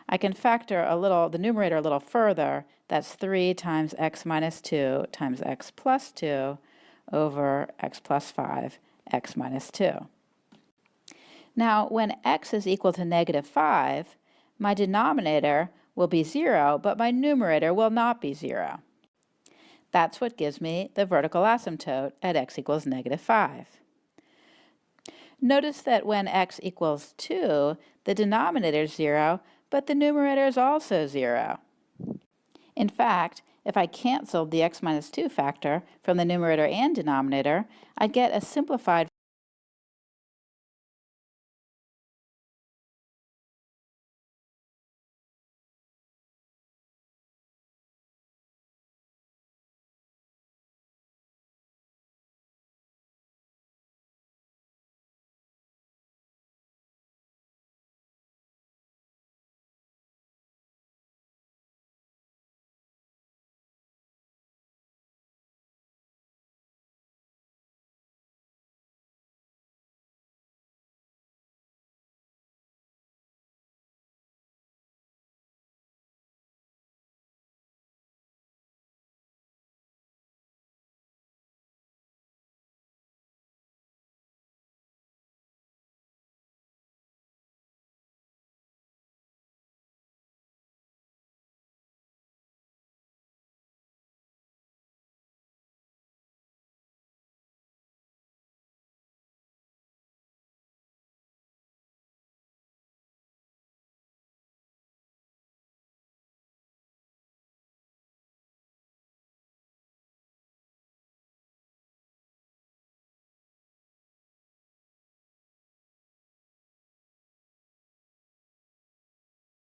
I can factor the numerator a little further. That's 3 times x minus 2 times x plus 2 over x plus 5, x minus 2. Now, when x is equal to negative 5, my denominator will be 0, but my numerator will not be 0. That's what gives me the vertical asymptote at x equals negative 5. Notice that when x equals 2, the denominator is 0, but the numerator is also 0. In fact, if I canceled the x minus 2 factor from the numerator and denominator, I'd get a simplified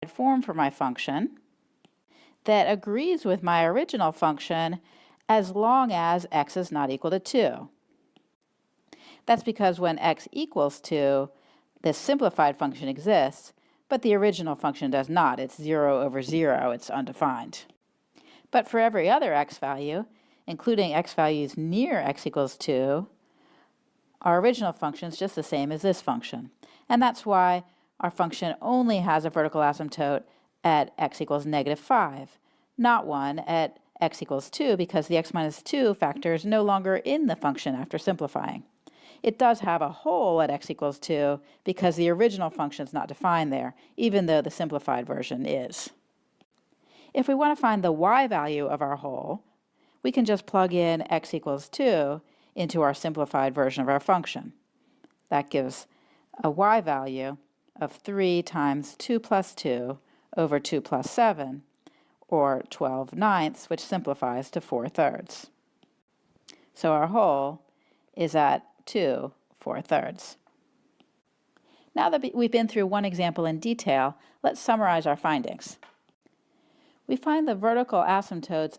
form for my function that agrees with my original function as long as x is not equal to 2. That's because when x equals 2, this simplified function exists, but the original function does not. It's 0 over 0. It's undefined. But for every other x value, including x values near x equals 2, our original function is just the same as this function. And that's why our function only has a vertical asymptote at x equals negative 5, not one at x equals 2, because the x minus 2 factor is no longer in the function after simplifying. It does have a hole at x equals 2 because the original function is not defined there, even though the simplified version is. If we want to find the y value of our hole, we can just plug in x equals 2 into our simplified version of our function. That gives a y value of 3 times 2 plus 2 over 2 plus 7, or 12/9, which simplifies to 4/3. So our hole is at 2 4/3. Now that we've been through one example in detail, let's summarize our findings. We find the vertical asymptotes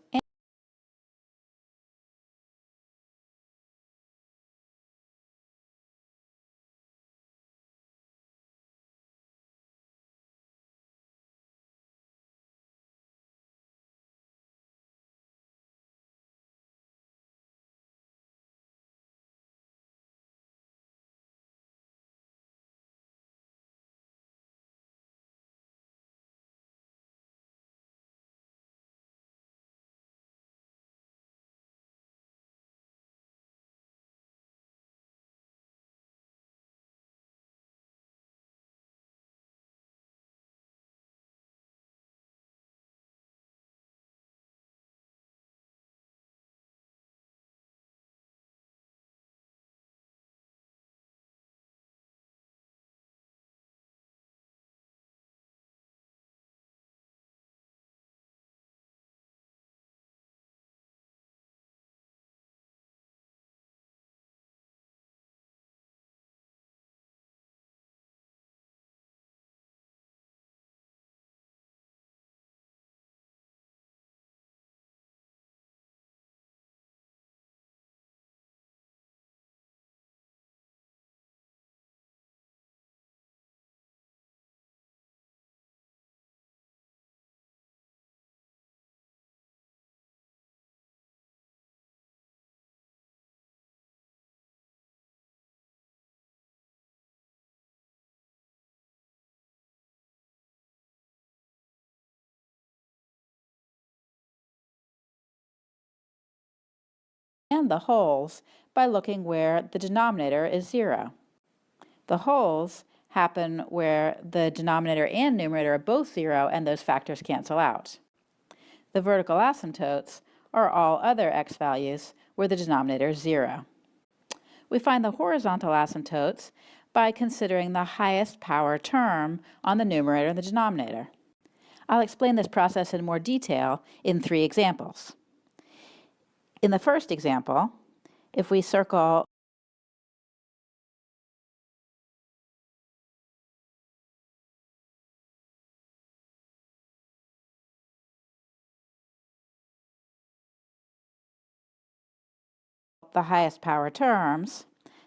and the wholes by looking where the denominator is 0. The wholes happen where the denominator and numerator are both 0 and those factors cancel out. The vertical asymptotes are all other x values where the denominator is 0. We find the horizontal asymptotes by considering the highest power term on the numerator and the denominator. I'll explain this process in more detail in 3 examples. In the first example, if we circle the highest power terms,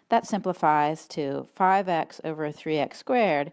that simplifies to 5x over 3x squared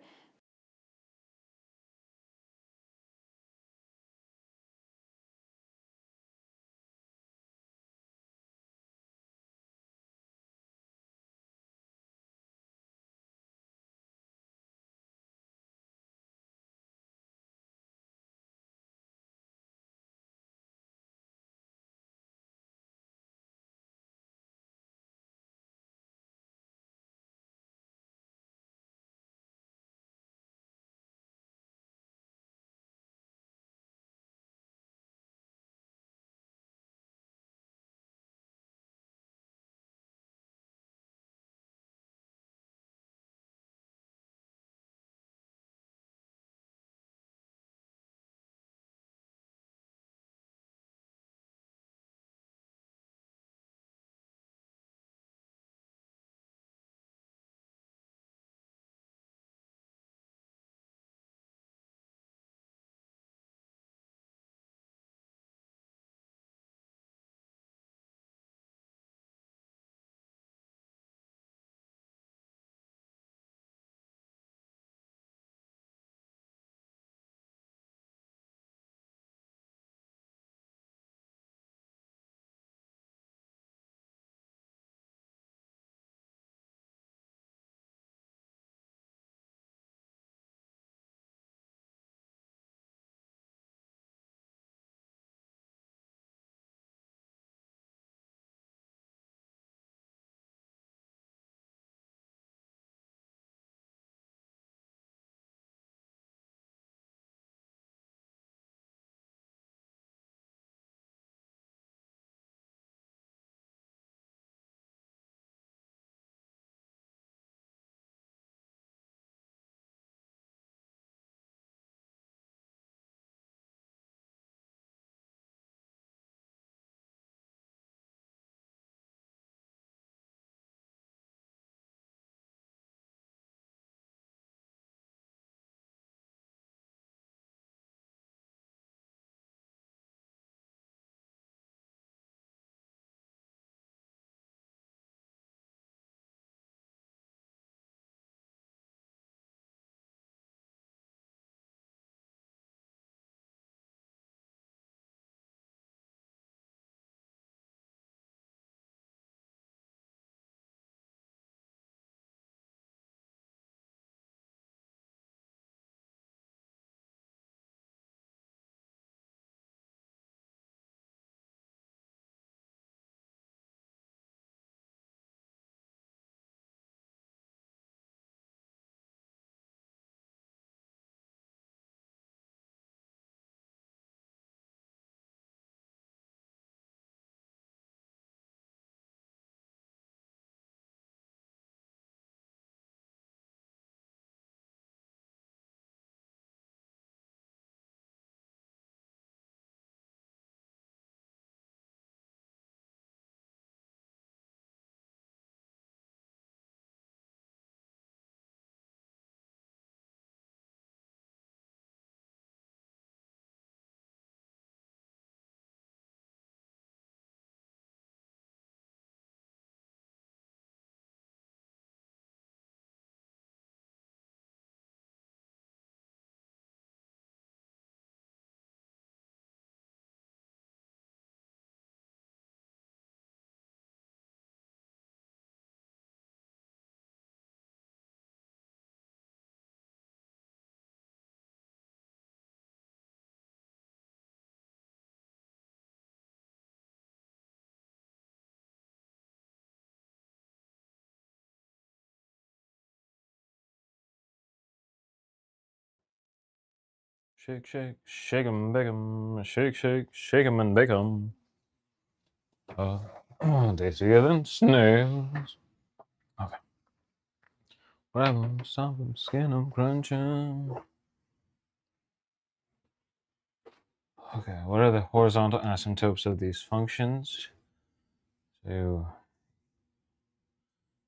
Shake, shake, shake 'em, bake 'em, shake, shake, shake 'em and bake 'em. Tastier than snails. Okay. Grab 'em, stomp 'em, skin 'em, crunch 'em. Okay, what are the horizontal asymptotes of these functions? So,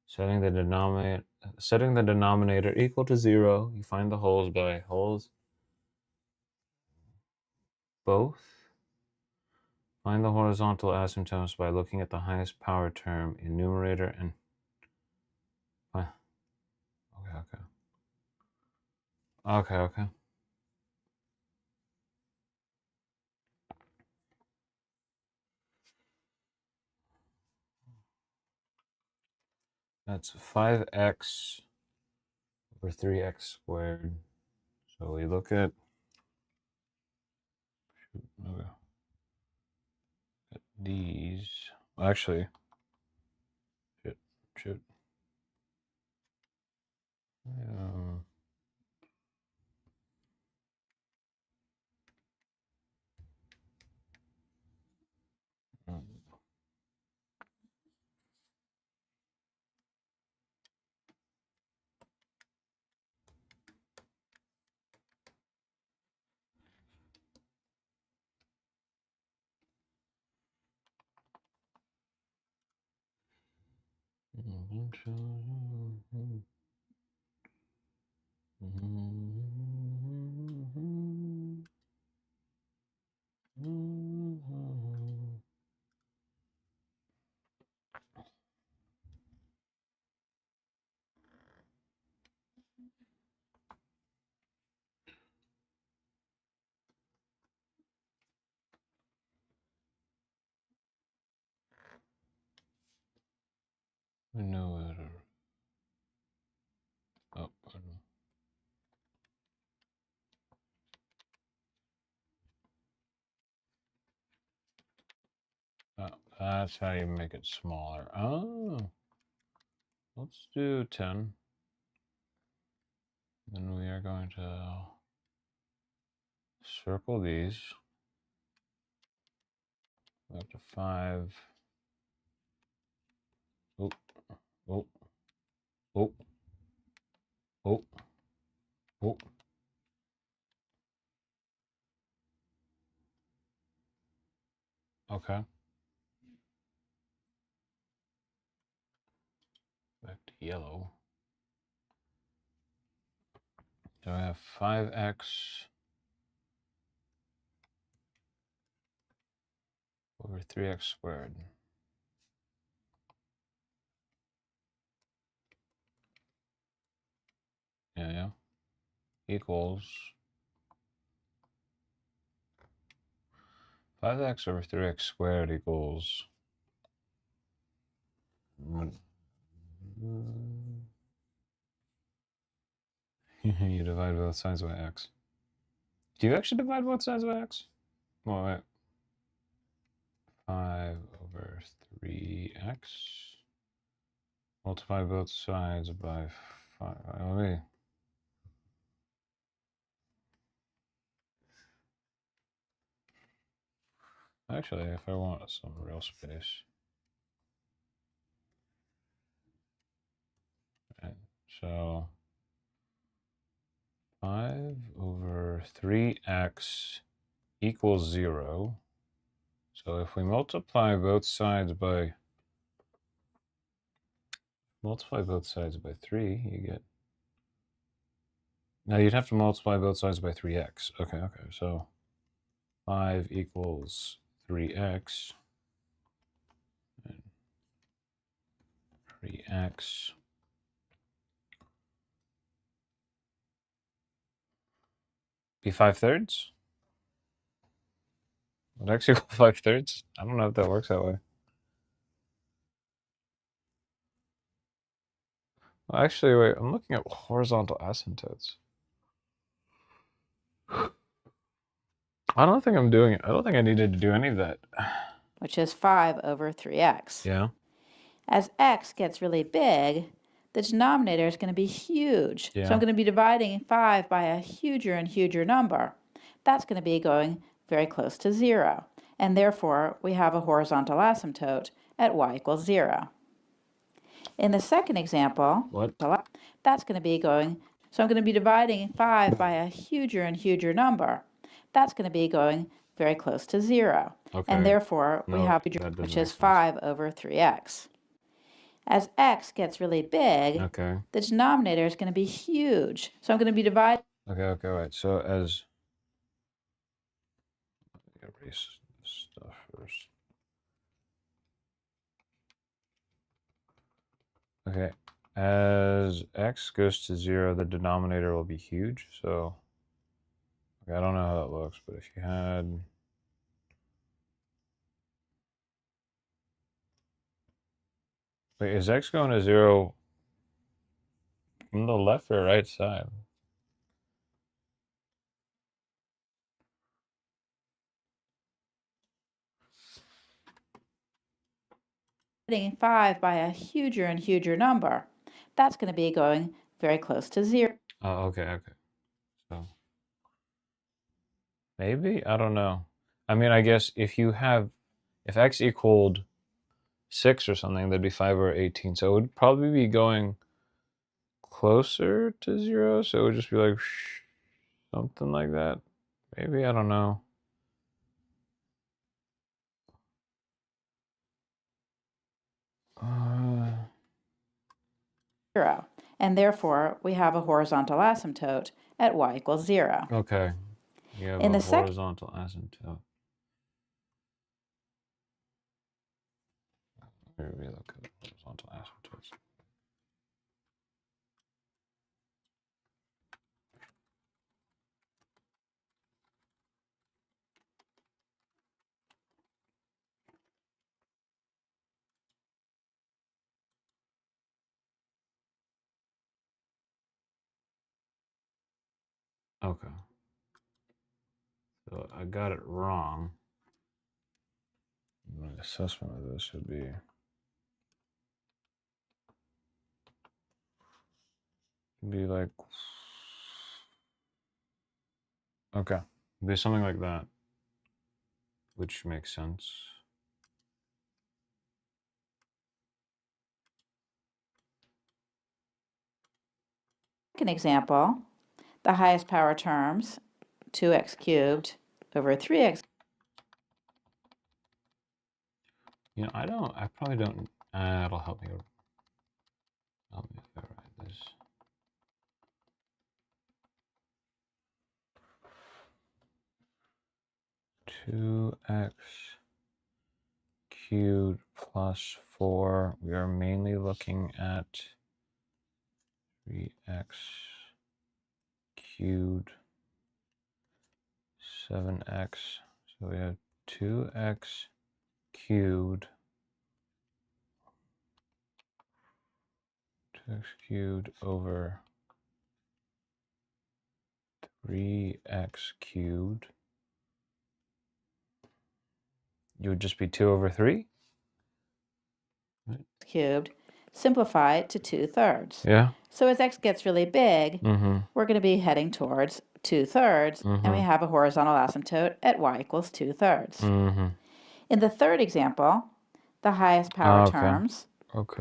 setting the denominator equal to 0, you find the wholes by wholes both. Find the horizontal asymptotes by looking at the highest power term in numerator and... Okay. That's 5x over 3x squared. So we look at... these. Actually, shoot. Numerator. Oh, that's how you make it smaller. Oh, let's do 10. Then we are going to circle these. Up to 5. Oh. Okay. Back to yellow. So I have 5x over 3x squared. Yeah. Equals 5x over 3x squared equals... You divide both sides by x. Do you actually divide both sides by x? Well, wait. 5 over 3x. Multiply both sides by 5. Wait. Actually, if I want some real space. Right, so 5 over 3x equals 0. So if we multiply both sides by 3, you get... Now you'd have to multiply both sides by 3x. Okay. So 5 equals 3x. And 3x. Be 5/3? Would x equal 5/3? I don't know if that works that way. Well, actually, wait, I'm looking at horizontal asymptotes. I don't think I'm doing it. I don't think I needed to do any of that. Which is 5 over 3x. Yeah. As x gets really big, the denominator is going to be huge. Yeah. So I'm going to be dividing 5 by a huger and huger number. that's going to be going very close to 0. And therefore, we have a horizontal asymptote at y equals 0. In the second example, that's going to be going, so I'm going to be dividing 5 by a huger and huger number. That's going to be going very close to 0. Okay. And therefore, we have, which is 5 over 3x. As x gets really big, okay, the denominator is going to be huge. So I'm going to be dividing. Okay, right. So as erase this stuff first. Okay, as x goes to 0, the denominator will be huge. So, okay, I don't know how that looks, but if you had, wait, is x going to 0 from the left or right side? 5 by a huger and huger number. That's going to be going very close to 0. Oh, okay. So maybe, I don't know. I mean, I guess if x equaled 6 or something, that'd be 5 over 18. So it would probably be going closer to 0. So it would just be like something like that. Maybe, I don't know. And therefore, we have a horizontal asymptote at y equals 0. Okay. You have a horizontal asymptote. Here we look at horizontal asymptotes. Okay. So I got it wrong. My assessment of this would be like, okay, be something like that, which makes sense. Second example, the highest power terms, 2x cubed over 3x. You know, I probably don't, it'll help me if I write this. Two x cubed plus 4. We are mainly looking at 3x cubed 7x. So we have 2x cubed 2x cubed over 3x cubed. You would just be 2 over 3? Right. Cubed, simplified to 2/3. Yeah. So as x gets really big, we're going to be heading towards 2/3, and we have a horizontal asymptote at y equals 2/3. In the third example, the highest power terms,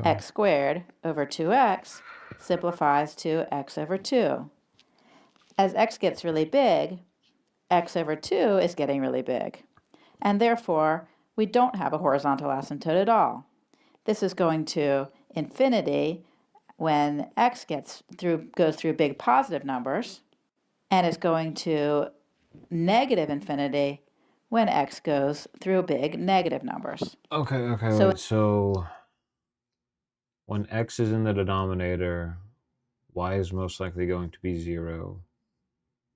x squared over 2x, simplifies to x over 2. As x gets really big, x over 2 is getting really big, and therefore we don't have a horizontal asymptote at all. This is going to infinity when x goes through big positive numbers, and is going to negative infinity when x goes through big negative numbers. Okay. So when x is in the denominator, y is most likely going to be 0.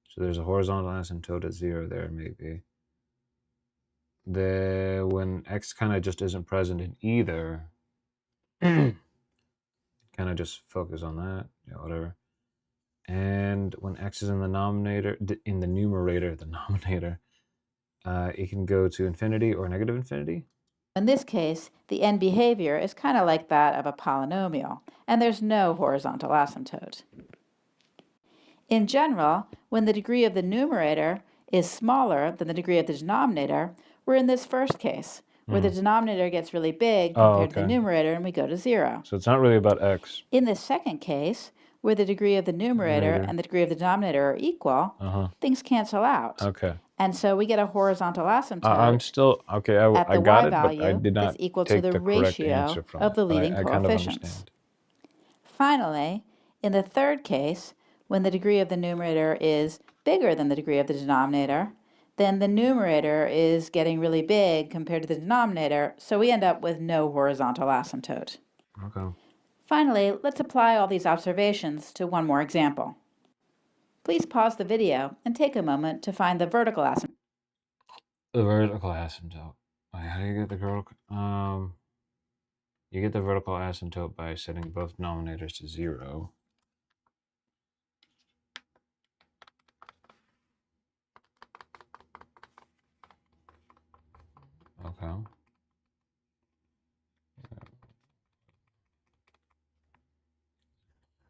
So there's a horizontal asymptote at 0 there, maybe. When x kind of just isn't present in either, kind of just focus on that, whatever. And when x is in the numerator, it can go to infinity or negative infinity. In this case, the end behavior is kind of like that of a polynomial, and there's no horizontal asymptote. In general, when the degree of the numerator is smaller than the degree of the denominator, we're in this first case, where the denominator gets really big compared to the numerator and we go to 0. So it's not really about x. In the second case, where the degree of the numerator and the degree of the denominator are equal, things cancel out. Okay. And so we get a horizontal asymptote I'm still, okay, at I the got y it, but I value did not that's equal to take the the correct answer ratio from of it. the But leading I kind of coefficients. understand. Finally, in the third case, when the degree of the numerator is bigger than the degree of the denominator, then the numerator is getting really big compared to the denominator, so we end up with no horizontal asymptote. Okay. Finally, let's apply all these observations to one more example. Please pause the video and take a moment to find the vertical asymptote. The vertical asymptote. Wait, how do you get the vertical? You get the vertical asymptote by setting both denominators to 0. Okay.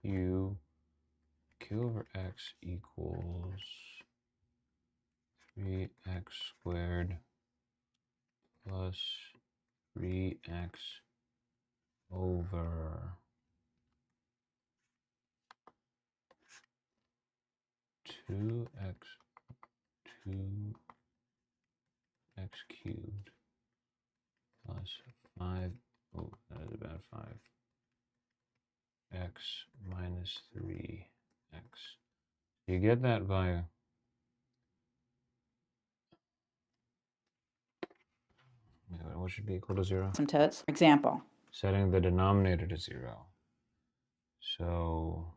Q over x equals 3x squared plus 3x over 2x cubed plus 5, oh, that is about 5x minus 3x. You get that by, what should be equal to 0? Asymptotes, for example. Setting the denominator to 0. So,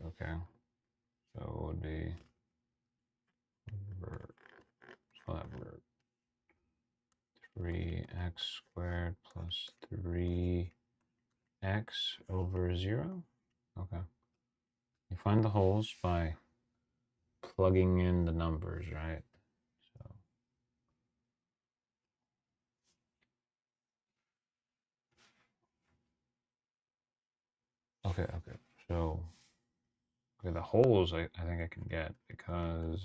okay, so it would be vert, flat vert. 3x squared plus 3x over 0. Okay. You find the holes by plugging in the numbers, right? So okay. So okay, the holes I think I can get because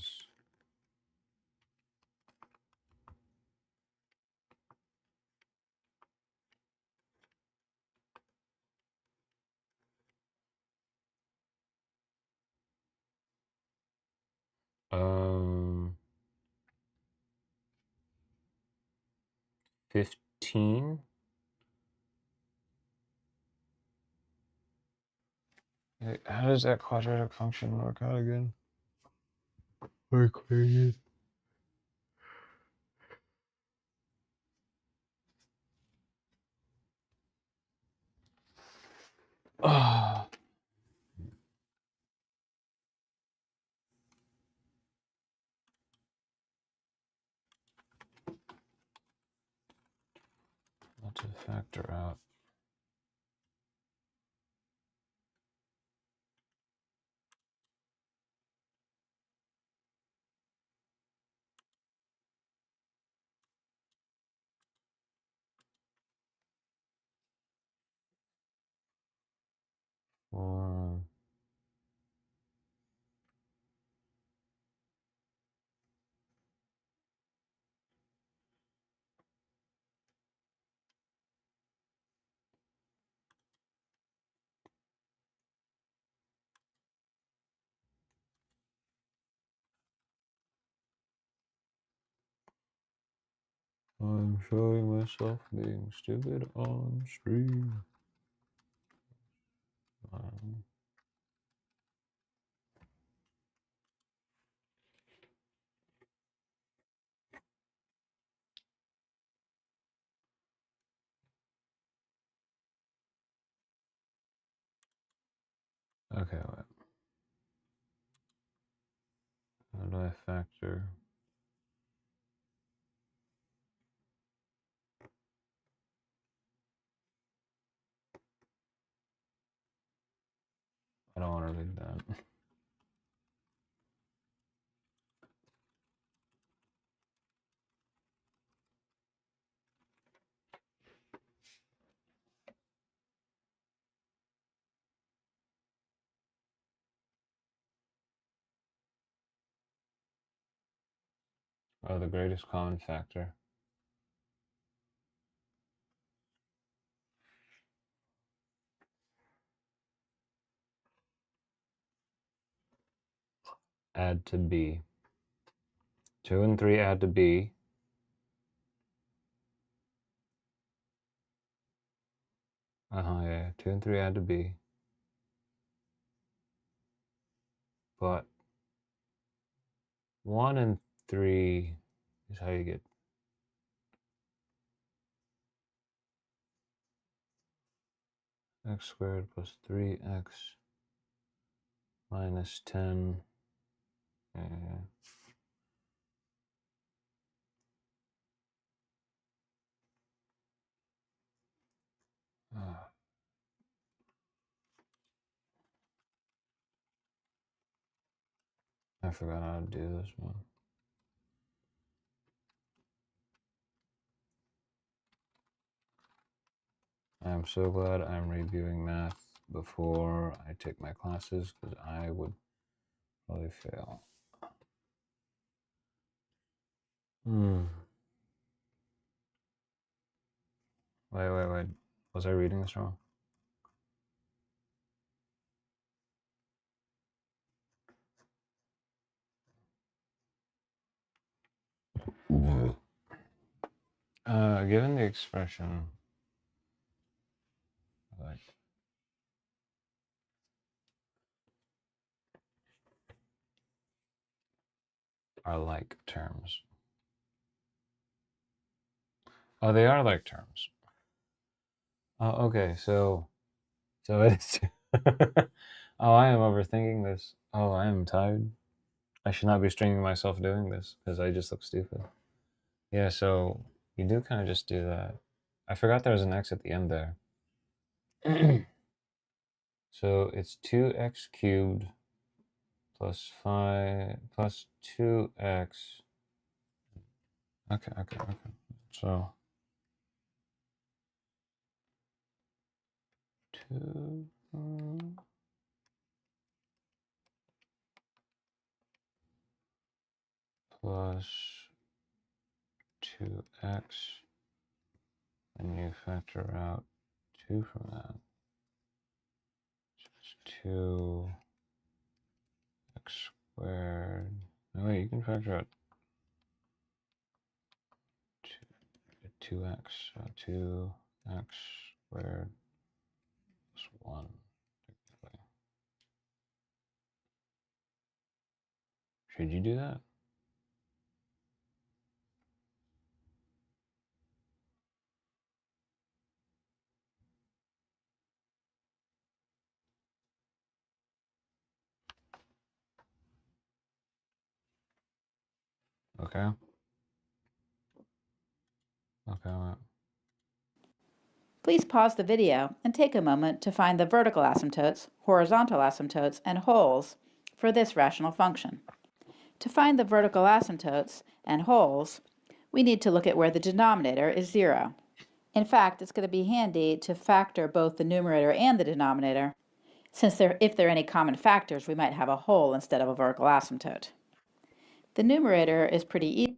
um 15. How does that quadratic function work out again? Very crazy. Ah. Not to factor out. I'm showing myself being stupid on stream. Okay, wait. How do I factor? I don't want to read that. Oh, the greatest common factor. Add to b. 2 and 3 add to b. Yeah. 2 and 3 add to b. But 1 and 3 is how you get x squared plus 3x minus 10. Yeah. I forgot how to do this one. I'm so glad I'm reviewing math before I take my classes, because I would probably fail. Wait. Was I reading this wrong? Given the expression, like, are like terms. Oh, they are like terms. Oh, okay, so it's. Oh, I am overthinking this. Oh, I am tired. I should not be streaming myself doing this because I just look stupid. Yeah, so you do kind of just do that. I forgot there was an x at the end there. So it's 2x cubed plus 5 plus 2x. Okay. So 2 plus 2x, and you factor out 2 from that. So it's 2x squared. No, wait, you can factor out 2x. So 2x squared plus 1. Should you do that? Okay. Please pause the video and take a moment to find the vertical asymptotes, horizontal asymptotes, and holes for this rational function. To find the vertical asymptotes and holes, we need to look at where the denominator is 0. In fact, it's going to be handy to factor both the numerator and the denominator, since if there are any common factors, we might have a hole instead of a vertical asymptote. The numerator is pretty easy.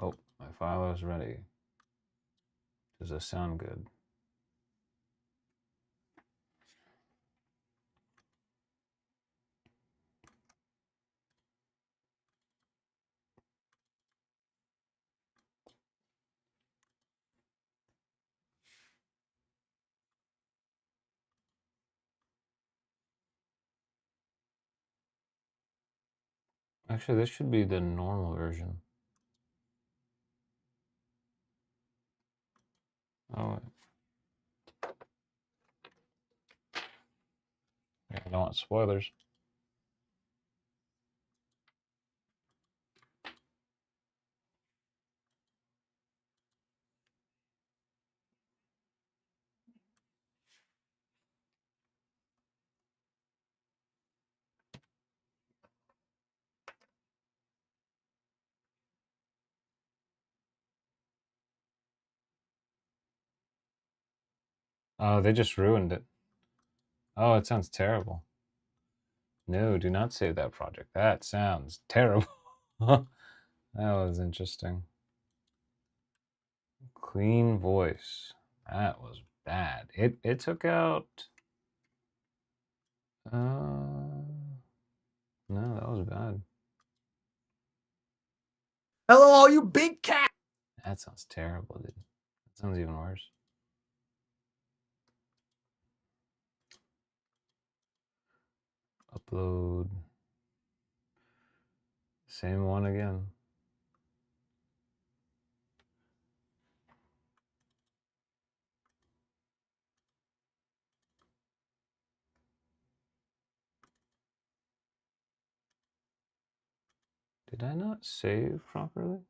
Oh, my file is ready. Does this sound good? Actually, this should be the normal version. Oh, wait. I don't want spoilers. Oh, they just ruined it. Oh, it sounds terrible. No, do not save that project. That sounds terrible. That was interesting. Clean voice. That was bad. It took out. No, that was bad. Hello, you big cat. That sounds terrible, dude. That sounds even worse. Upload. Same one again. Did I not save properly?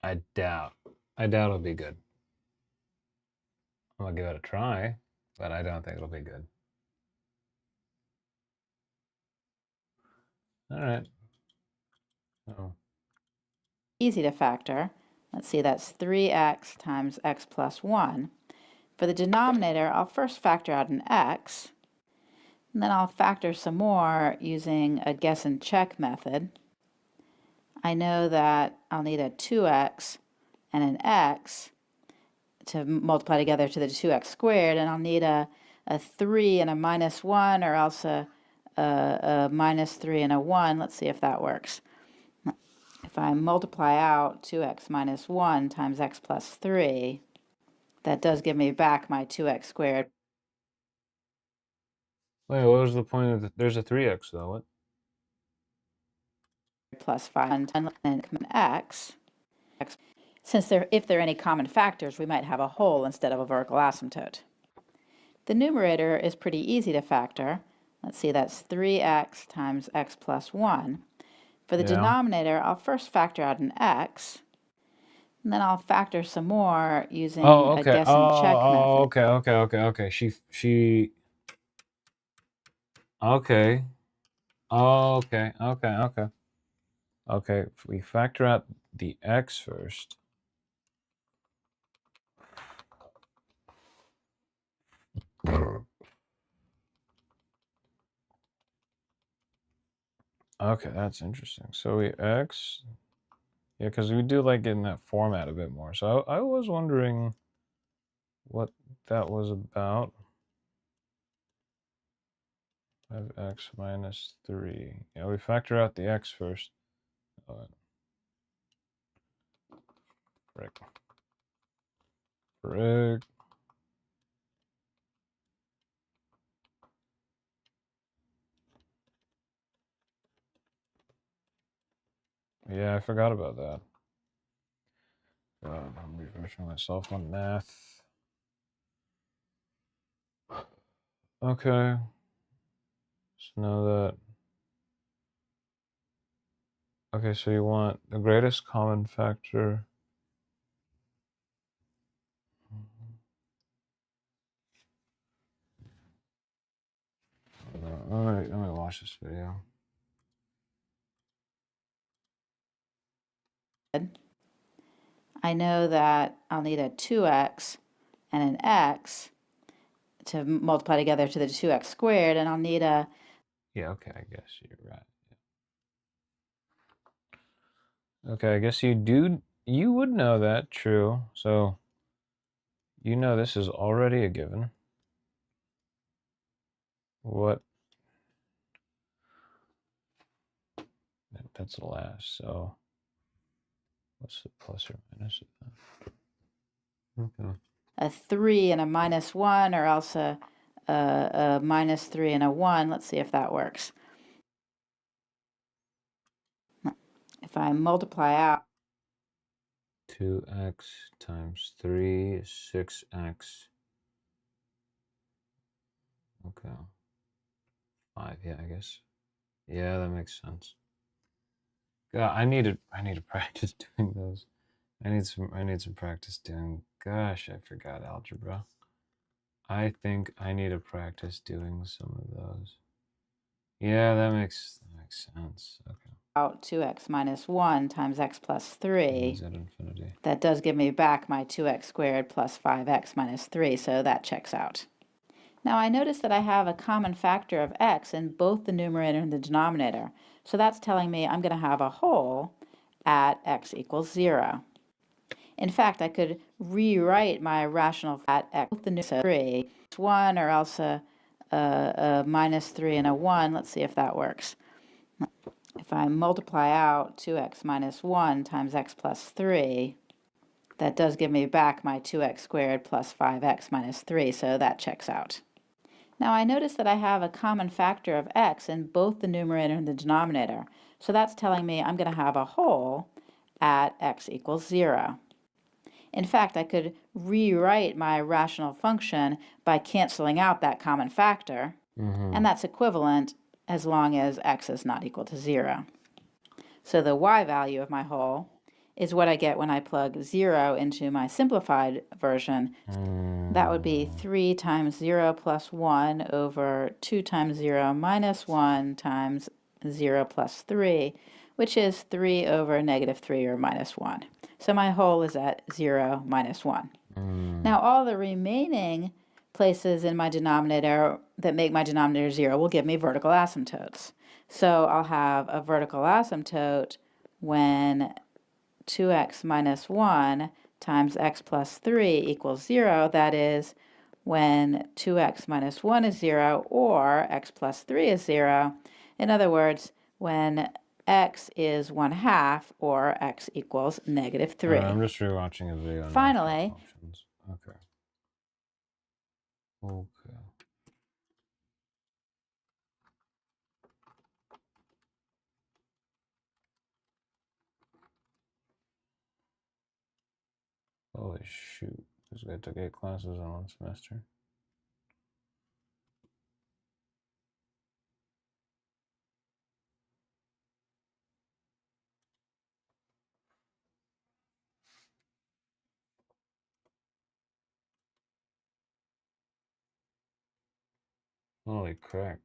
I doubt. I doubt it'll be good. I'm gonna give it a try, but I don't think it'll be good. All right. Oh. Easy to factor. Let's see, that's 3x times x plus 1. For the denominator, I'll first factor out an x, and then I'll factor some more using a guess and check method. I know that I'll need a 2x and an x to multiply together to the 2x squared, and I'll need a 3 and a minus 1, or else a minus 3 and a 1. Let's see if that works. If I multiply out 2x minus 1 times x plus 3, that does give me back my 2x squared Wait, what was the point of there's a 3x though? What? plus 5 and x. Since if there are any common factors, we might have a whole instead of a vertical asymptote. The numerator is pretty easy to factor. Let's see, that's 3x times x plus 1. For the denominator, I'll first factor out an x, and then I'll factor some more using a guess and check method. Okay. She. Okay. Okay. If we factor out the x first. Okay, that's interesting. So we x, yeah, because we do like in that format a bit more. So I was wondering what that was about. 5x minus 3. Yeah, we factor out the x first. Frick. Yeah, I forgot about that. I'm refreshing myself on math. Okay. So now that. Okay, so you want the greatest common factor. Let me watch this video. I know that I'll need a 2x and an x to multiply together to the 2x squared, and I'll need a... Yeah, okay, I guess you're right. Yeah. Okay, I guess you would know that, true. So, you know this is already a given. What? That's the last, so what's the plus or minus of that? Okay. a 3 and a minus 1, or else a minus 3 and a 1. Let's see if that works. If I multiply out 2x times 3 is 6x. Okay. 5, yeah, I guess. Yeah, that makes sense. God, I need to practice doing those. I need some practice doing. Gosh, I forgot algebra. I think I need to practice doing some of those. Yeah, that makes sense. Okay. out 2x minus 1 times x plus 3. Is at infinity. That does give me back my 2x squared plus 5x minus 3, so that checks out. Now I notice that I have a common factor of x in both the numerator and the denominator, so that's telling me I'm going to have a whole at x equals 0. In fact, I could rewrite my rational at x the numerator 3, 1, or else a minus 3 and a 1. Let's see if that works. If I multiply out 2x minus 1 times x plus 3, that does give me back my 2x squared plus 5x minus 3, so that checks out. Now I notice that I have a common factor of x in both the numerator and the denominator, so that's telling me I'm going to have a whole at x equals 0. In fact, I could rewrite my rational function by canceling out that common factor, and that's equivalent as long as x is not equal to 0. So the y value of my whole is what I get when I plug 0 into my simplified version. That would be 3 times 0 plus 1 over 2 times 0 minus 1 times 0 plus 3, which is 3 over negative 3 or minus 1. So my whole is at 0 minus 1. Now all the remaining places in my denominator that make my denominator 0 will give me vertical asymptotes. So I'll have a vertical asymptote when 2x minus 1 times x plus 3 equals 0, that is, when 2x minus 1 is 0 or x plus 3 is 0. In other words, when x is 1/2 or x equals negative 3. I'm just rewatching a video on Finally, functions. Okay. Okay. Holy shoot. This guy took 8 classes in 1 semester. Holy crap.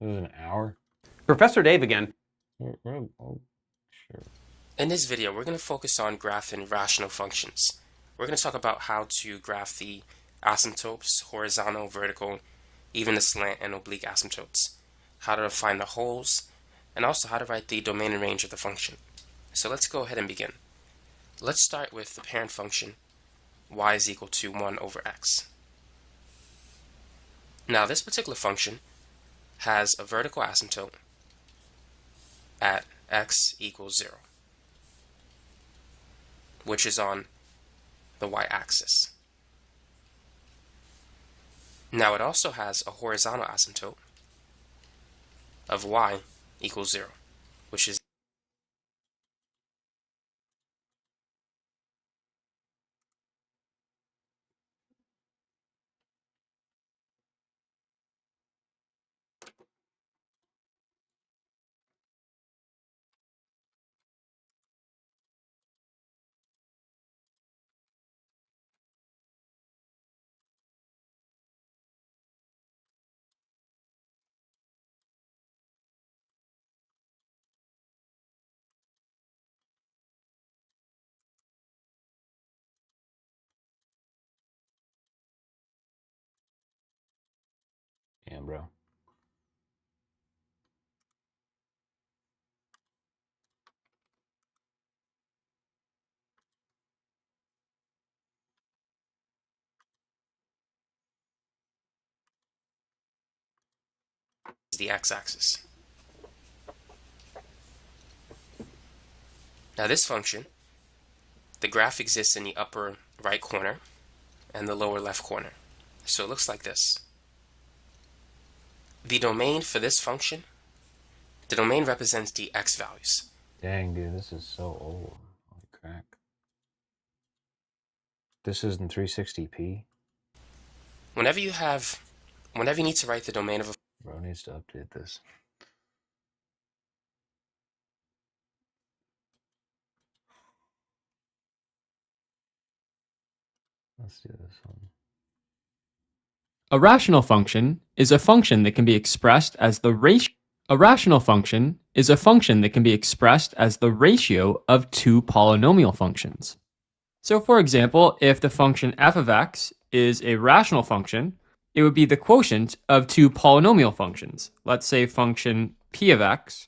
This is an hour? Professor Dave again. Oh, sure. In this video, we're going to focus on graphing rational functions. We're going to talk about how to graph the asymptotes, horizontal, vertical, even the slant and oblique asymptotes, how to find the holes, and also how to write the domain and range of the function. So let's go ahead and begin. Let's start with the parent function, y is equal to 1 over x. Now this particular function has a vertical asymptote at x equals 0, which is on the y-axis. Now it also has a horizontal asymptote of y equals 0, which is Damn, bro. Is the x-axis. Now this function, the graph exists in the upper right corner and the lower left corner. So it looks like this. The domain for this function, the domain represents the x values. Dang, dude, this is so old. Holy crack. This is in 360p? Whenever you need to write the domain of a Bro needs to update this. Let's do this one. A rational function is a function that can be expressed as the ratio. A rational function is a function that can be expressed as the ratio of two polynomial functions. So for example, if the function f of x is a rational function, it would be the quotient of two polynomial functions. Let's say function p of x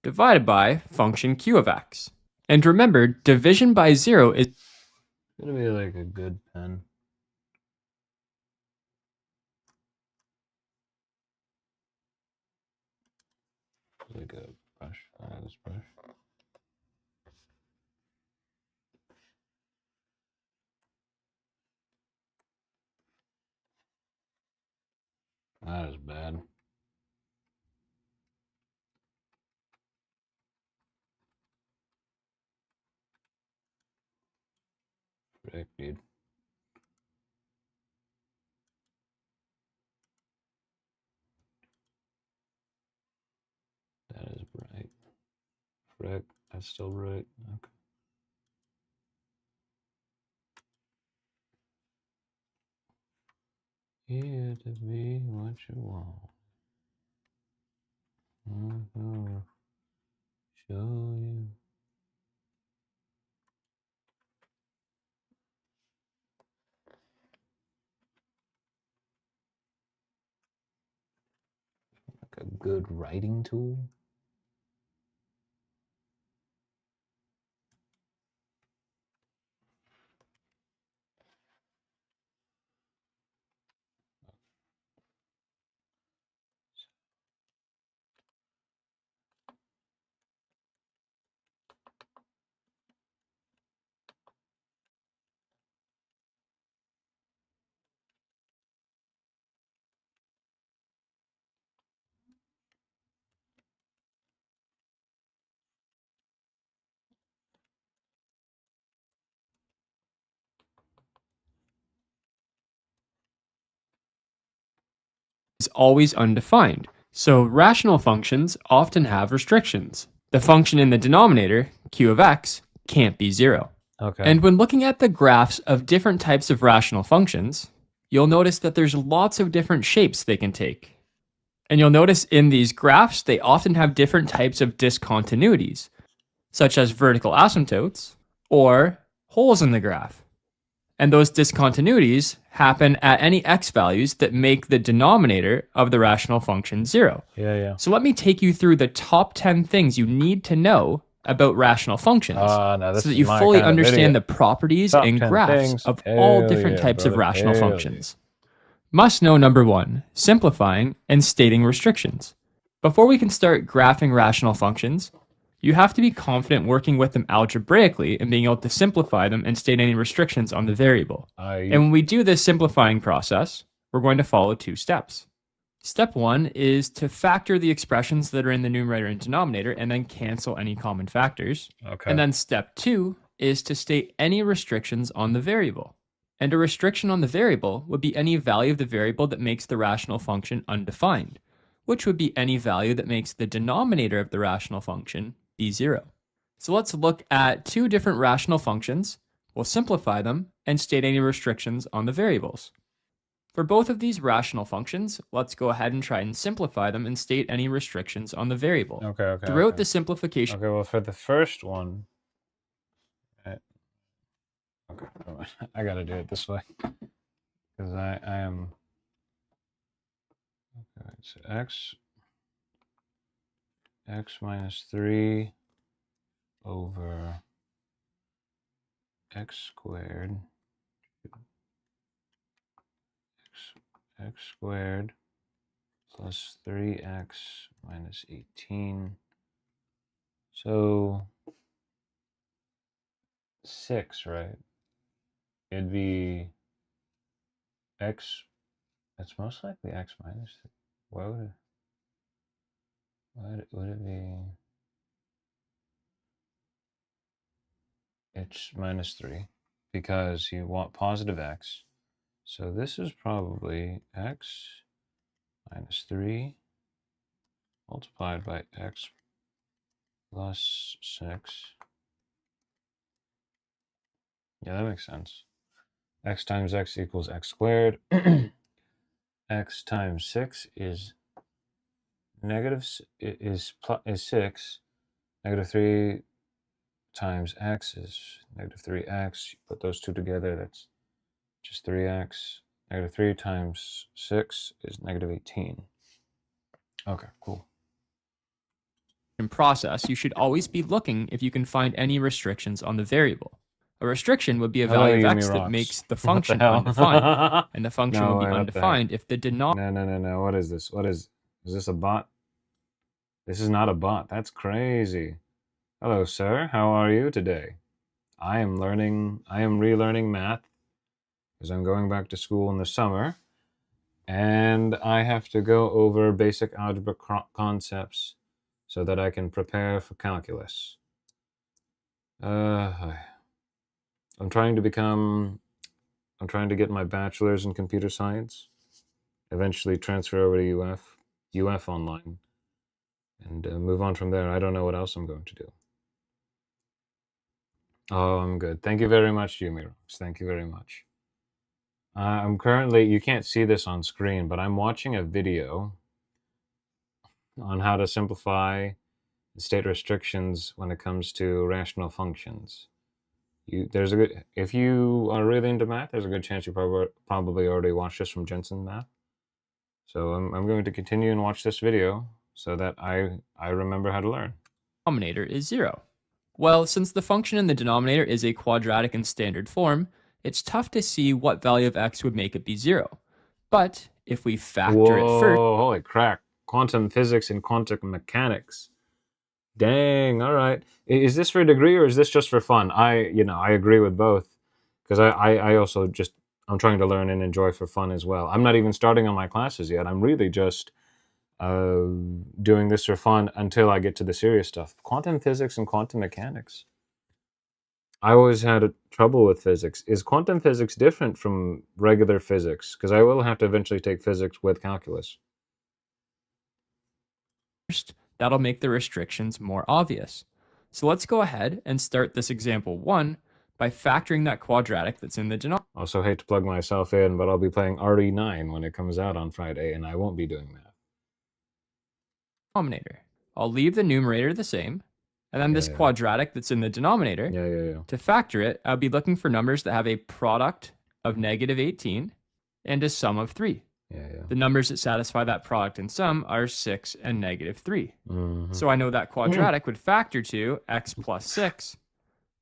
divided by function q of x. And remember, division by 0 is Gonna be like a good pen. Like a brush. This brush. That is bad. Frick, dude. That is bright. Frick, that's still bright. Okay. Here to be what you want. I'm gonna show you. Like a good writing tool. always undefined. So rational functions often have restrictions. The function in the denominator, q of x, can't be 0. Okay. And when looking at the graphs of different types of rational functions, you'll notice that there's lots of different shapes they can take. And you'll notice in these graphs, they often have different types of discontinuities, such as vertical asymptotes or holes in the graph. And those discontinuities happen at any x values that make the denominator of the rational function 0. Yeah. So let me take you through the top 10 things you need to know about rational functions No, so that you fully understand the properties top and 10 graphs things. of all Hell different yeah, types of brother. rational Hell functions. Must know number 1, simplifying and stating restrictions. Before we can start graphing rational functions, you have to be confident working with them algebraically and being able to simplify them and state any restrictions on the variable. And when we do this simplifying process, we're going to follow 2 steps. Step 1 is to factor the expressions that are in the numerator and denominator and then cancel any common factors. Okay. And then step 2 is to state any restrictions on the variable. And a restriction on the variable would be any value of the variable that makes the rational function undefined, which would be any value that makes the denominator of the rational function be 0. So let's look at 2 different rational functions. We'll simplify them and state any restrictions on the variables. For both of these rational functions, let's go ahead and try and simplify them and state any restrictions on the variable. Okay. Throughout the simplification. Okay, well, for the first one, okay, I gotta do it this way because I am Okay, so x minus 3 over x squared x squared plus 3x minus 18. So 6, right? It'd be x, it's most likely x minus 3. Why would it be? It's minus 3 because you want positive x. So this is probably x minus 3 multiplied by x plus 6. Yeah, that makes sense. X times x equals x squared. X times 6 is is 6. Negative 3 times x is negative 3x. You put those two together, that's just 3x. Negative 3 times 6 is negative 18. Okay, cool. In process, you should always be looking if you can find any restrictions on the variable. A restriction would be a value of x that makes the function undefined, and the function would be undefined if the denominator. No. What is this? Is this a bot? This is not a bot. That's crazy. Hello, sir. How are you today? I am relearning math because I'm going back to school in the summer, and I have to go over basic algebra concepts so that I can prepare for calculus. I'm trying to get my bachelor's in computer science, eventually transfer over to UF online, and move on from there. I don't know what else I'm going to do. Oh, I'm good. Thank you very much, Mewgenics. Thank you very much. I'm currently, you can't see this on screen, but I'm watching a video on how to simplify state restrictions when it comes to rational functions. If you are really into math, there's a good chance you probably already watched this from Jensen Math. So I'm going to continue and watch this video so that I remember how to learn. Denominator is 0. Well, since the function in the denominator is a quadratic in standard form, it's tough to see what value of x would make it be 0. But if we factor it first... Holy crap. Quantum physics and quantum mechanics. Dang, all right. Is this for a degree or is this just for fun? I agree with both because I also I'm trying to learn and enjoy for fun as well. I'm not even starting on my classes yet. I'm really just doing this for fun until I get to the serious stuff. Quantum physics and quantum mechanics. I always had trouble with physics. Is quantum physics different from regular physics? Because I will have to eventually take physics with calculus. That'll make the restrictions more obvious. So let's go ahead and start this example 1 by factoring that quadratic that's in the denominator. Also hate to plug myself in, but I'll be playing RE9 when it comes out on Friday, and I won't be doing that. I'll leave the numerator the same, and then this quadratic that's in the denominator, to factor it, I'll be looking for numbers that have a product of negative 18 and a sum of 3. The numbers that satisfy that product and sum are 6 and negative 3. So I know that quadratic would factor to x plus 6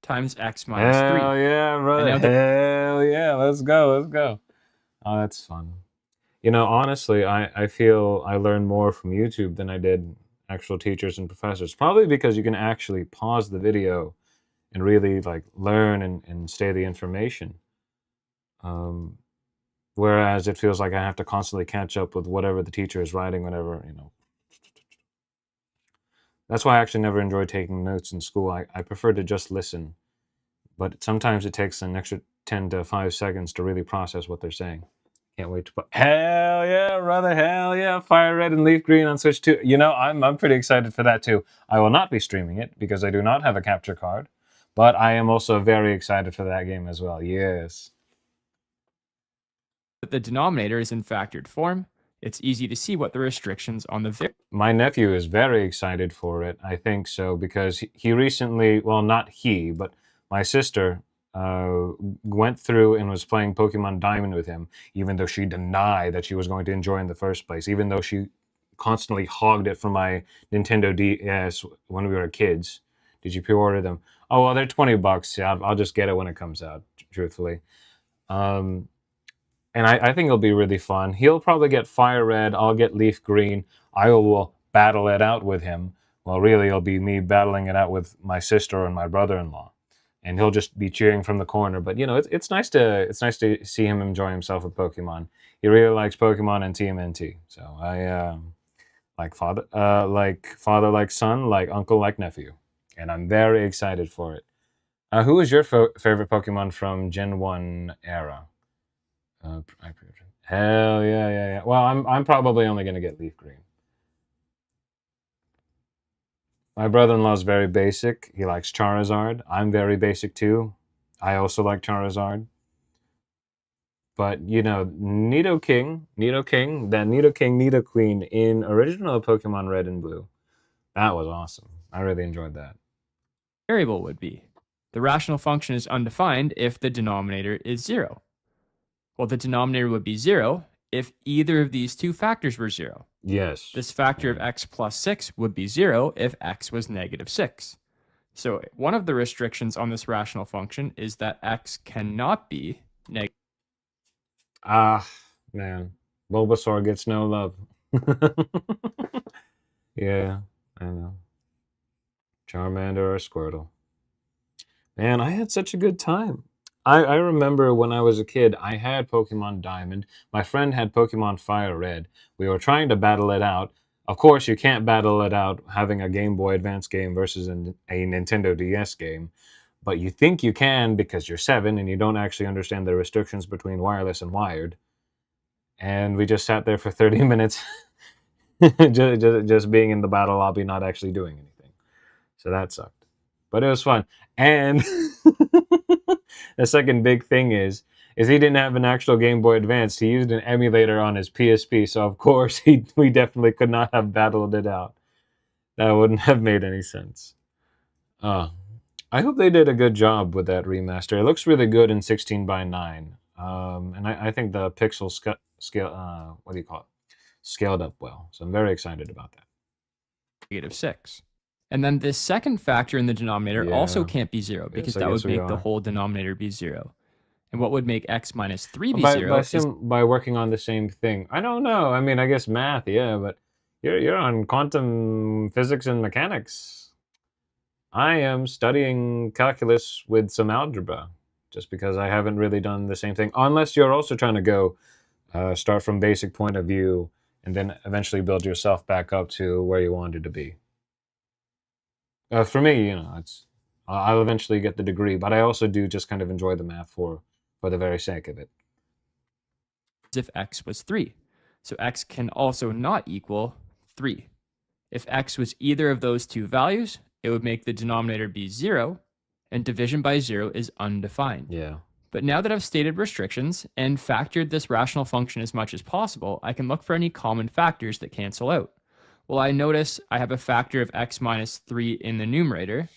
times x minus 3. Hell yeah, brother. Hell yeah. Let's go. Oh, that's fun. Honestly, I feel I learned more from YouTube than I did actual teachers and professors. Probably because you can actually pause the video and really learn and stay the information. Whereas it feels like I have to constantly catch up with whatever the teacher is writing, whatever. That's why I actually never enjoyed taking notes in school. I prefer to just listen. But sometimes it takes an extra 10 to 5 seconds to really process what they're saying. Can't wait to put. Hell yeah, brother. Hell yeah. Fire red and leaf green on Switch 2. I'm pretty excited for that too. I will not be streaming it because I do not have a capture card. But I am also very excited for that game as well. Yes. The denominator is in factored form. It's easy to see what the restrictions on the My nephew is very excited for it. I think so because he recently, well, not he, but my sister went through and was playing Pokemon Diamond with him, even though she denied that she was going to enjoy in the first place, even though she constantly hogged it from my Nintendo DS when we were kids. Did you pre-order them? Oh, well, they're $20. Yeah, I'll just get it when it comes out, truthfully. And I think it'll be really fun. He'll probably get Fire Red. I'll get Leaf Green. I will battle it out with him. Well, really, it'll be me battling it out with my sister and my brother-in-law, and he'll just be cheering from the corner. But you know, it's nice to see him enjoy himself with Pokemon. He really likes Pokemon and TMNT. So I like father like son, like uncle like nephew, and I'm very excited for it. Who is your favorite Pokemon from Gen 1 era? Hell yeah. Well, I'm probably only gonna get Leaf Green. My brother-in-law's very basic. He likes Charizard. I'm very basic too. I also like Charizard. But you know, Nidoking, that Nidoqueen in original Pokemon Red and Blue, that was awesome. I really enjoyed that. Variable would be. The rational function is undefined if the denominator is 0. Well, the denominator would be 0 if either of these two factors were 0. Yes. This factor of x plus 6 would be 0 if x was negative 6. So one of the restrictions on this rational function is that x cannot be negative. Ah, man. Bulbasaur gets no love. Yeah, I know. Charmander or Squirtle. Man, I had such a good time. I remember when I was a kid, I had Pokemon Diamond. My friend had Pokemon Fire Red. We were trying to battle it out. Of course, you can't battle it out having a Game Boy Advance game versus a Nintendo DS game. But you think you can because you're 7 and you don't actually understand the restrictions between wireless and wired. And we just sat there for 30 minutes just being in the battle lobby, not actually doing anything. So that sucked. But it was fun. And the second big thing is he didn't have an actual Game Boy Advance. He used an emulator on his PSP, so of course we definitely could not have battled it out. That wouldn't have made any sense. I hope they did a good job with that remaster. It looks really good in 16:9. And I think the pixel scale, what do you call it? Scaled up well. So I'm very excited about that. Negative 6. And then this second factor in the denominator also Yeah. can't be 0 because Yes, I that would guess we make the are. whole denominator be 0. And what would make x minus 3 be By, 0 by, is by working on the same thing. I don't know. I mean, I guess math, yeah, but you're on quantum physics and mechanics. I am studying calculus with some algebra, just because I haven't really done the same thing. Unless you're also trying to go start from basic point of view and then eventually build yourself back up to where you wanted to be. For me, you know, I'll eventually get the degree, but I also do just kind of enjoy the math for the very sake of it. if x was 3. So x can also not equal 3. If x was either of those two values, it would make the denominator be 0, and division by 0 is undefined. Yeah. But now that I've stated restrictions and factored this rational function as much as possible, I can look for any common factors that cancel out. Well, I notice I have a factor of x minus 3 in the numerator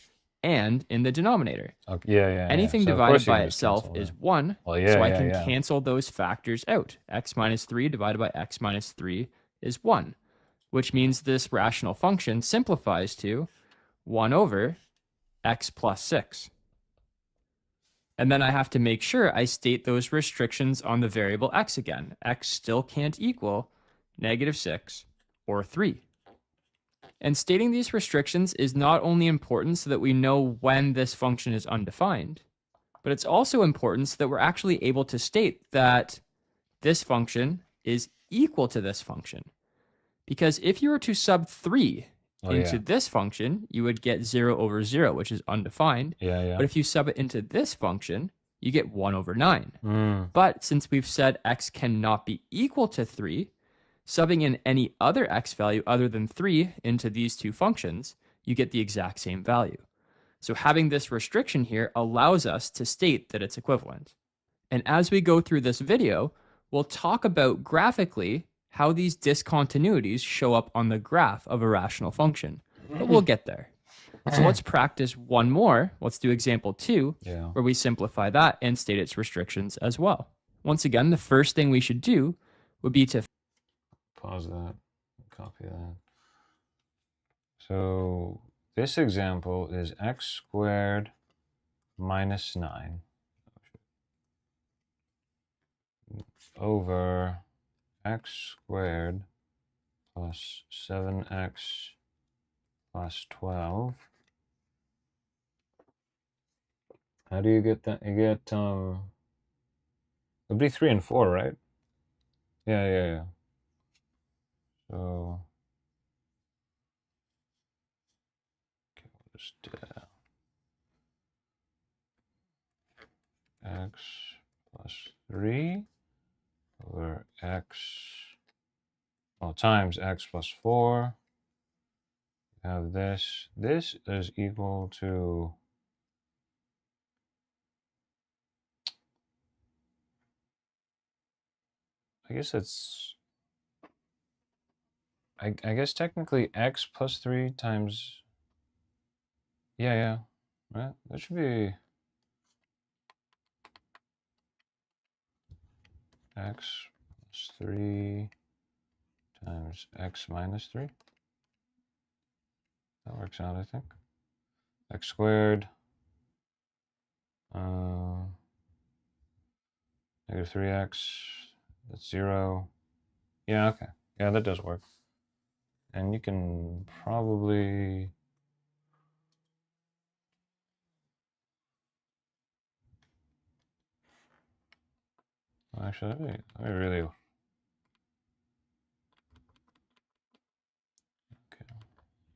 and in the denominator. Okay. Yeah. Anything So of divided course you by can just itself cancel is that. 1, Well, yeah, so I yeah, can yeah. cancel those factors out. X minus 3 divided by x minus 3 is 1, which means this rational function simplifies to 1 over x plus 6. And then I have to make sure I state those restrictions on the variable x again. X still can't equal negative 6 or 3. And stating these restrictions is not only important so that we know when this function is undefined, but it's also important so that we're actually able to state that this function is equal to this function. Because if you were to sub 3 into this function, you would get 0 over 0, which is undefined. Yeah. But if you sub it into this function, you get 1 over 9. But since we've said x cannot be equal to 3, subbing in any other x value other than 3 into these two functions, you get the exact same value. So having this restriction here allows us to state that it's equivalent. And as we go through this video, we'll talk about graphically how these discontinuities show up on the graph of a rational function. But we'll get there. So let's practice one more. Let's do example 2, Yeah. where we simplify that and state its restrictions as well. Once again, the first thing we should do would be to Pause that. Copy that. So this example is x squared minus 9 over x squared plus 7x plus 12. How do you get that? You get, it'll be 3 and 4, right? Yeah. So, okay, we'll just, x plus 3 over x, well, times x plus 4. We have this. This is equal to, I guess it's, I guess technically x plus 3 times, yeah, right? That should be x plus 3 times x minus 3. That works out, I think. X squared, negative 3x, that's 0. Yeah, okay. Yeah, that does work. And you can probably, actually, let me really, okay.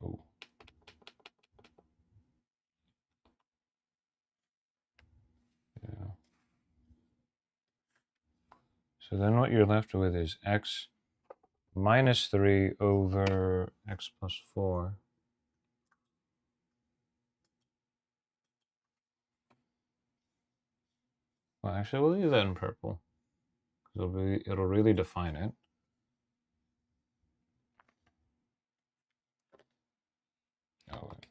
Oh. Yeah. So then what you're left with is x minus 3 over x plus 4. Well, actually, we'll leave that in purple, because it'll really define it. Oh, wait.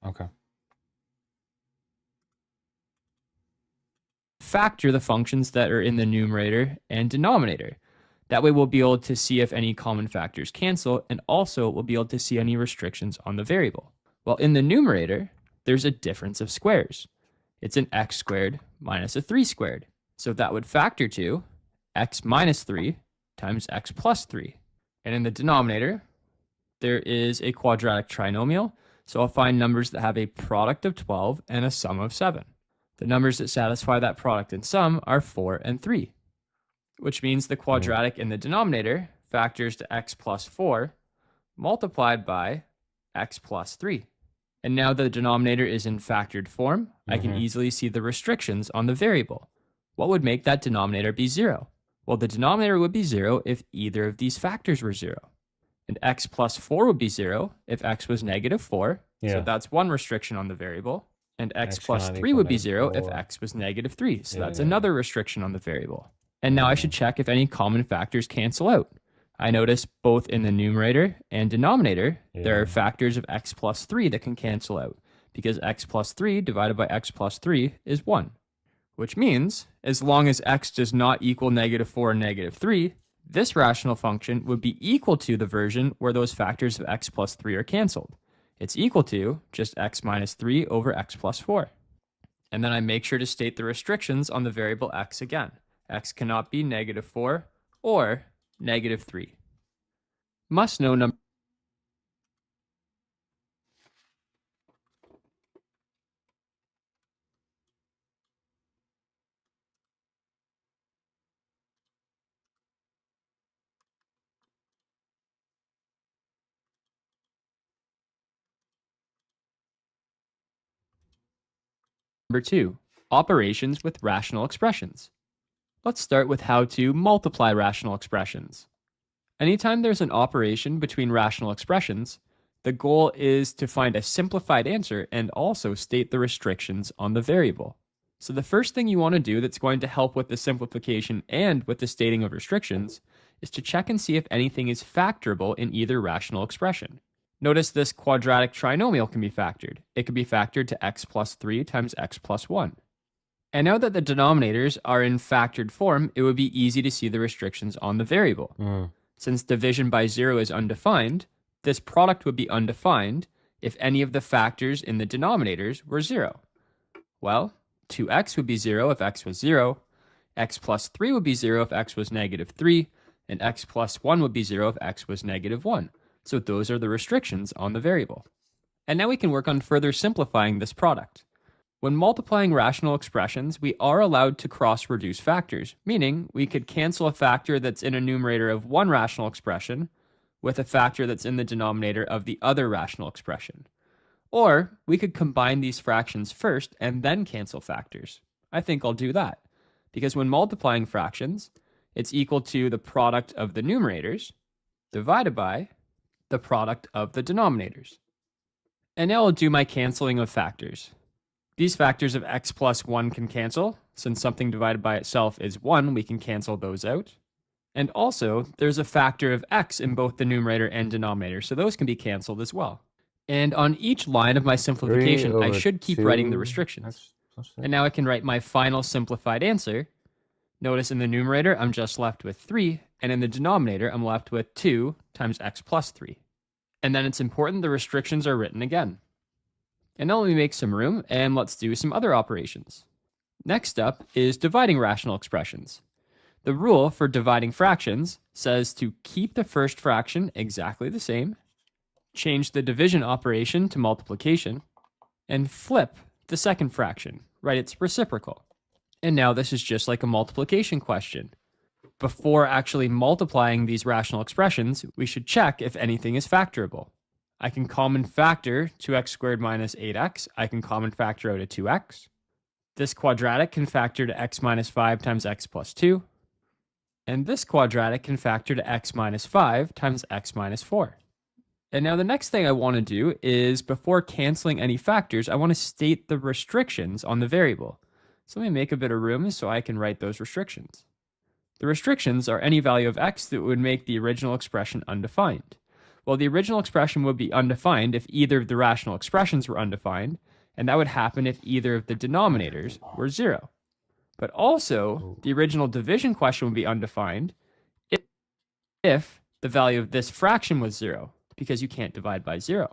Okay. factor the functions that are in the numerator and denominator. That way we'll be able to see if any common factors cancel, and also we'll be able to see any restrictions on the variable. Well, in the numerator, there's a difference of squares. It's an x squared minus a 3 squared. So that would factor to x minus 3 times x plus 3. And in the denominator, there is a quadratic trinomial, so I'll find numbers that have a product of 12 and a sum of 7. The numbers that satisfy that product and sum are 4 and 3, which means the quadratic in the denominator factors to x plus 4 multiplied by x plus 3. And now the denominator is in factored form, I can easily see the restrictions on the variable. What would make that denominator be 0? Well, the denominator would be 0 if either of these factors were 0. And x plus 4 would be 0 if x was negative 4. Yeah. So that's one restriction on the variable. And x X plus cannot 3 equal would be negative 0 if 4. x was negative 3. So Yeah, that's yeah. another restriction on the variable. And now I should check if any common factors cancel out. I notice both in the numerator and denominator, there Yeah. are factors of x plus 3 that can cancel out, because x plus 3 divided by x plus 3 is 1. Which means, as long as x does not equal negative 4 and negative 3, this rational function would be equal to the version where those factors of x plus 3 are canceled. It's equal to just x minus 3 over x plus 4. And then I make sure to state the restrictions on the variable x again. X cannot be negative 4 or negative 3. Must know number Number 2, operations with rational expressions. Let's start with how to multiply rational expressions. Anytime there's an operation between rational expressions, the goal is to find a simplified answer and also state the restrictions on the variable. So the first thing you want to do that's going to help with the simplification and with the stating of restrictions is to check and see if anything is factorable in either rational expression. Notice this quadratic trinomial can be factored. It can be factored to x plus 3 times x plus 1. And now that the denominators are in factored form, it would be easy to see the restrictions on the variable. Since division by 0 is undefined, this product would be undefined if any of the factors in the denominators were 0. Well, 2x would be 0 if x was 0, x plus 3 would be 0 if x was negative 3, and x plus 1 would be 0 if x was negative 1. So those are the restrictions on the variable. And now we can work on further simplifying this product. When multiplying rational expressions, we are allowed to cross-reduce factors, meaning we could cancel a factor that's in a numerator of one rational expression with a factor that's in the denominator of the other rational expression. Or we could combine these fractions first and then cancel factors. I think I'll do that, because when multiplying fractions, it's equal to the product of the numerators divided by the product of the denominators. And now I'll do my canceling of factors. These factors of x plus 1 can cancel. Since something divided by itself is 1, we can cancel those out. And also, there's a factor of x in both the numerator and denominator, so those can be canceled as well. And on each line of my simplification, I should keep writing the restrictions. And now I can write my final simplified answer. Notice in the numerator, I'm just left with 3, and in the denominator, I'm left with 2 times x plus 3. And then it's important the restrictions are written again. And now let me make some room, and let's do some other operations. Next up is dividing rational expressions. The rule for dividing fractions says to keep the first fraction exactly the same, change the division operation to multiplication, and flip the second fraction, write its reciprocal. And now this is just like a multiplication question. Before actually multiplying these rational expressions, we should check if anything is factorable. I can common factor 2x squared minus 8x. I can common factor out a 2x. This quadratic can factor to x minus 5 times x plus 2. And this quadratic can factor to x minus 5 times x minus 4. And now the next thing I want to do is, before canceling any factors, I want to state the restrictions on the variable. So let me make a bit of room so I can write those restrictions. The restrictions are any value of x that would make the original expression undefined. Well, the original expression would be undefined if either of the rational expressions were undefined, and that would happen if either of the denominators were 0. But also, the original division question would be undefined if the value of this fraction was 0, because you can't divide by 0.